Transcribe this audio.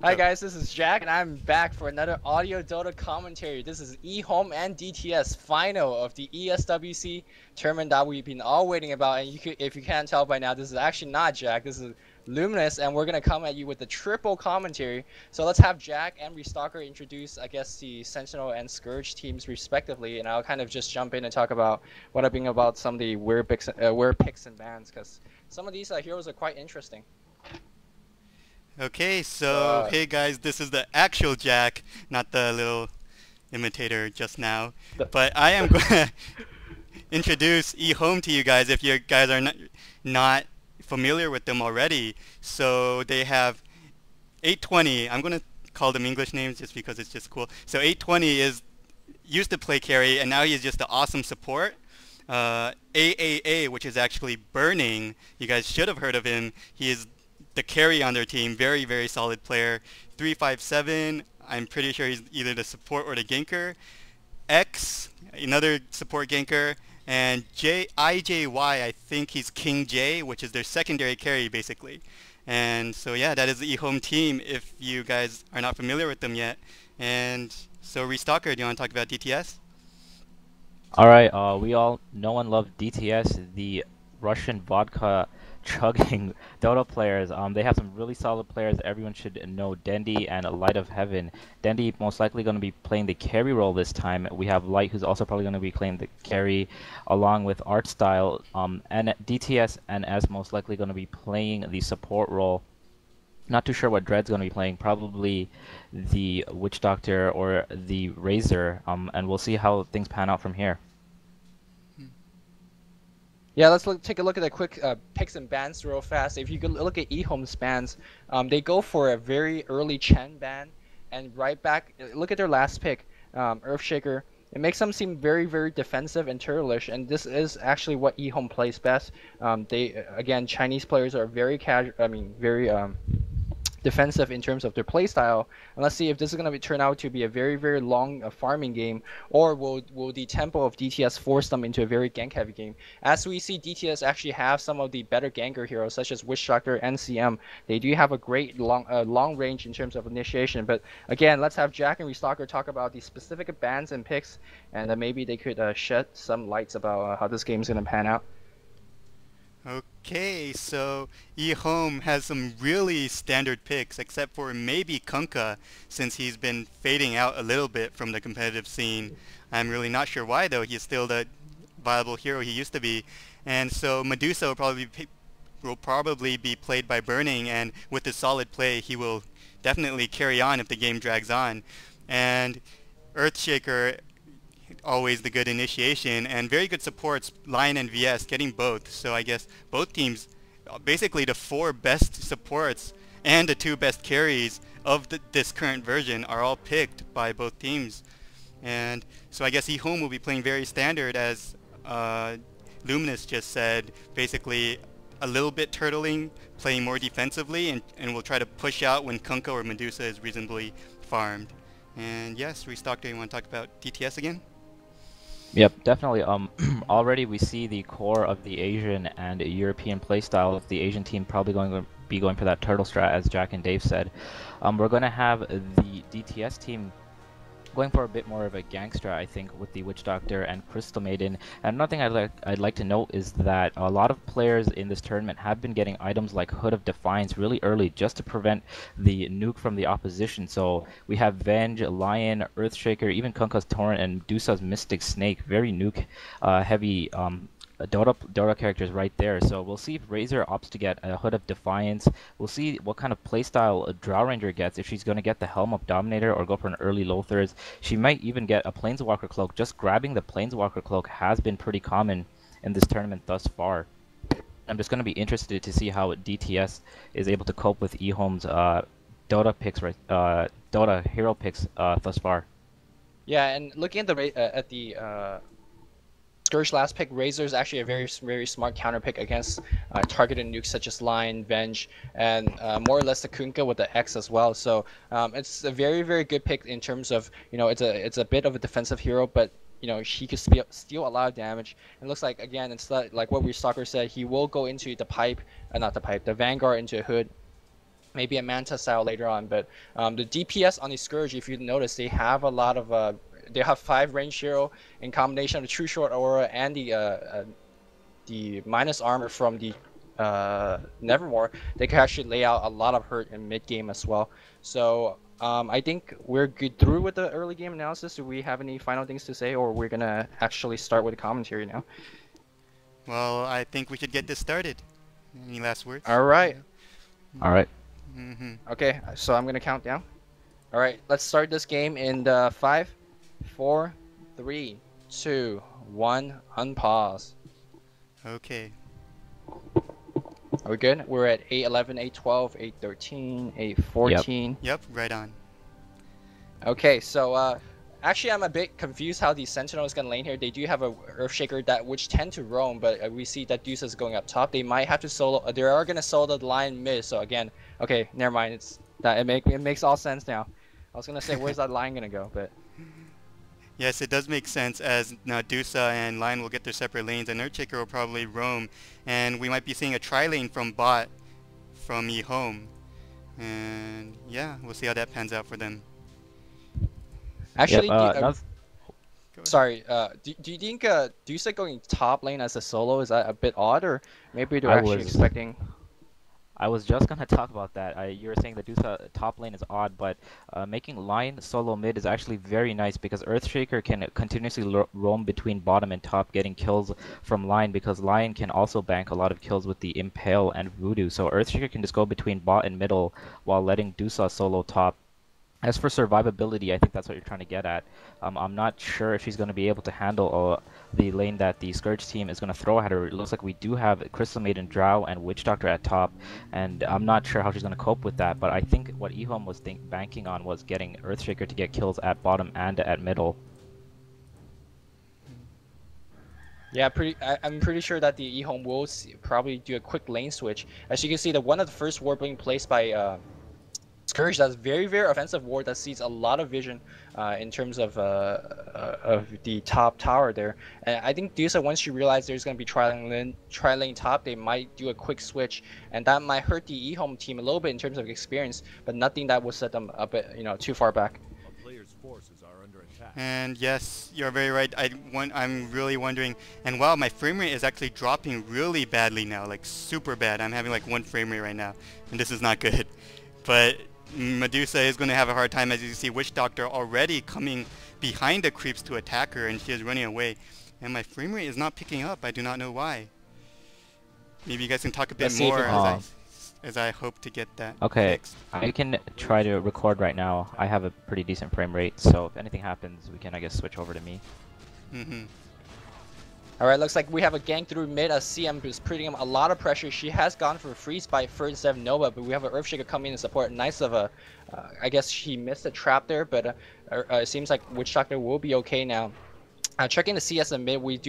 Hi guys, this is Jack, and I'm back for another audio Dota commentary. This is EHOME and DTS final of the ESWC tournament that we've been all waiting about. And if you can't tell by now, this is actually not Jack. This is Luminous, and we're gonna come at you with the triple commentary. So let's have Jack and Restocker introduce, I guess, the Sentinel and Scourge teams respectively, and I'll kind of just jump in and talk about what I've been about some of the weird picks and bans, because some of these heroes are quite interesting. Okay, so hey guys, this is the actual Jack, not the little imitator just now. But I am going to introduce eHome to you guys if you guys are not familiar with them already. So they have 820. I'm going to call them English names just because it's just cool. So 820 used to play carry, and now he's just an awesome support. AAA, which is actually Burning. You guys should have heard of him. He is the carry on their team, very, very solid player. 357, I'm pretty sure he's either the support or the ganker. X, another support ganker. And IJY, I think he's King J, which is their secondary carry, basically. And so, yeah, that is the eHome team if you guys are not familiar with them yet. And so, Restocker, do you want to talk about DTS? Alright, we all know and love DTS, the Russian vodka chugging Dota players. They have some really solid players. Everyone should know Dendi and Light of Heaven. Dendi most likely going to be playing the carry role this time. We have Light, who's also probably going to be playing the carry along with Art Style. And DTS and S most likely going to be playing the support role. Not too sure what Dread's going to be playing. Probably the Witch Doctor or the Razor. And we'll see how things pan out from here. Yeah, let's take a look at the quick picks and bans real fast. If you could look at eHome's bans, they go for a very early Chen ban, and right back, look at their last pick, Earthshaker. It makes them seem very, very defensive and turtleish, and this is actually what eHome plays best. Again, Chinese players are very casual. I mean, very defensive in terms of their playstyle. And let's see if this is going to turn out to be a very, very long farming game, or will the tempo of DTS force them into a very gank heavy game. As we see, DTS actually have some of the better ganker heroes such as Witch Doctor and CM. They do have a great long range in terms of initiation. But again, let's have Jack and Restocker talk about the specific bans and picks, and maybe they could shed some lights about how this game is going to pan out. Okay, so eHome has some really standard picks, except for maybe Kunkka, since he's been fading out a little bit from the competitive scene. I'm really not sure why, though. He's still the viable hero he used to be. And so Medusa will probably be played by Burning, and with his solid play, he will definitely carry on if the game drags on. And Earthshaker, always the good initiation, and very good supports, Lion and VS, getting both. So I guess both teams, basically the 4 best supports and the 2 best carries of this current version are all picked by both teams. And so I guess eHome will be playing very standard, as Luminous just said, basically a little bit turtling, playing more defensively, and will try to push out when Kunkka or Medusa is reasonably farmed. And yes, Restock, do you want to talk about DTS again? Yep, definitely. Already we see the core of the Asian and European playstyle of the Asian team probably going to be going for that turtle strat, as Jack and Dave said. We're going to have the DTS team going for a bit more of a gangster, I think, with the Witch Doctor and Crystal Maiden. And another thing I'd like to note is that a lot of players in this tournament have been getting items like Hood of Defiance really early, just to prevent the nuke from the opposition. So we have Venge, Lion, Earthshaker, even Kunkka's Torrent, and Medusa's Mystic Snake. Very nuke heavy Dota characters right there. So we'll see if Razor opts to get a Hood of Defiance. We'll see what kind of playstyle Drow Ranger gets, if she's going to get the Helm of Dominator or go for an early Lothars. She might even get a Planeswalker Cloak. Just grabbing the Planeswalker Cloak has been pretty common in this tournament thus far. I'm just going to be interested to see how DTS is able to cope with eHome's Dota picks, Dota hero picks thus far. Yeah, and looking at the Scourge last pick, Razor is actually a very, very smart counter pick against targeted nukes such as Lion, Venge, and more or less the Kunkka with the X as well. So it's a very, very good pick in terms of, it's a bit of a defensive hero, but he could steal a lot of damage. And it looks like, again, it's like what Restocker said, he will go into the pipe, not the pipe, the Vanguard into a Hood. maybe a Manta style later on. But the DPS on the Scourge, if you notice, they have a lot of they have 5 range hero in combination of the True Short Aura and the minus armor from the Nevermore. They can actually lay out a lot of hurt in mid game as well. So I think we're good through with the early game analysis. Do we have any final things to say, or we're gonna actually start with the commentary now? Well, I think we should get this started. Any last words? All right. All right. Okay, so I'm gonna count down. All right, let's start this game in the 5, 4, 3, 2, 1. Unpause. Okay. Are we good? We're at 8:11, 8:12, 8:13, 8:14. Yep, right on. Okay, so actually I'm a bit confused how the Sentinel is gonna lane here. They do have a Earthshaker that which tend to roam, but we see that Deuce is going up top. They might have to solo. They are gonna solo the line mid. So again, okay, never mind. It's that it makes all sense now. I was gonna say where's that line gonna go, but Yes, it does make sense, as now Dusa and Lion will get their separate lanes, and Earthshaker will probably roam, and we might be seeing a tri-lane from bot from EHOME. And yeah, we'll see how that pans out for them. actually, Yep, sorry. Do you think Dusa going top lane as a solo is that a bit odd, or maybe they're I actually was- expecting? I was just gonna talk about that. You were saying the Dusa top lane is odd, but making Lion solo mid is actually very nice because Earthshaker can continuously roam between bottom and top, getting kills from Lion, because Lion can also bank a lot of kills with the Impale and Voodoo. So Earthshaker can just go between bot and middle while letting Dusa solo top. As for survivability, I think that's what you're trying to get at. I'm not sure if she's going to be able to handle the lane that the Scourge team is going to throw at her. It looks like we do have Crystal Maiden, Drow, and Witch Doctor at top, and I'm not sure how she's going to cope with that. But I think what EHOME was banking on was getting Earthshaker to get kills at bottom and at middle. Yeah, I'm pretty sure that the EHOME will probably do a quick lane switch. As you can see, one of the first ward being placed by Scourge, that's very offensive ward that sees a lot of vision in terms of the top tower there. And I think Dusa, once she realizes there's going to be tri-lane top, they might do a quick switch, and that might hurt the EHOME team a little bit in terms of experience, but nothing that will set them a bit, too far back. A player's forces are under attack. And yes, you're very right. I'm really wondering, and wow, my frame rate is actually dropping really badly now, like super bad. I'm having like 1 frame rate right now, and this is not good. But Medusa is going to have a hard time, as you can see Witch Doctor already coming behind the creeps to attack her, and she is running away. And my frame rate is not picking up. I do not know why. Maybe you guys can talk a bit more as I hope to get that fixed. I can try to record right now. I have a pretty decent frame rate, so if anything happens, we can, I guess, switch over to me. Alright, looks like we have a gank through mid as CM is putting him a lot of pressure. She has gone for freeze by first 7 Nova, but we have an Earthshaker coming in to support. Nice of a, I guess she missed a trap there, but it seems like Witch Doctor will be okay now. Checking the CS in mid, we do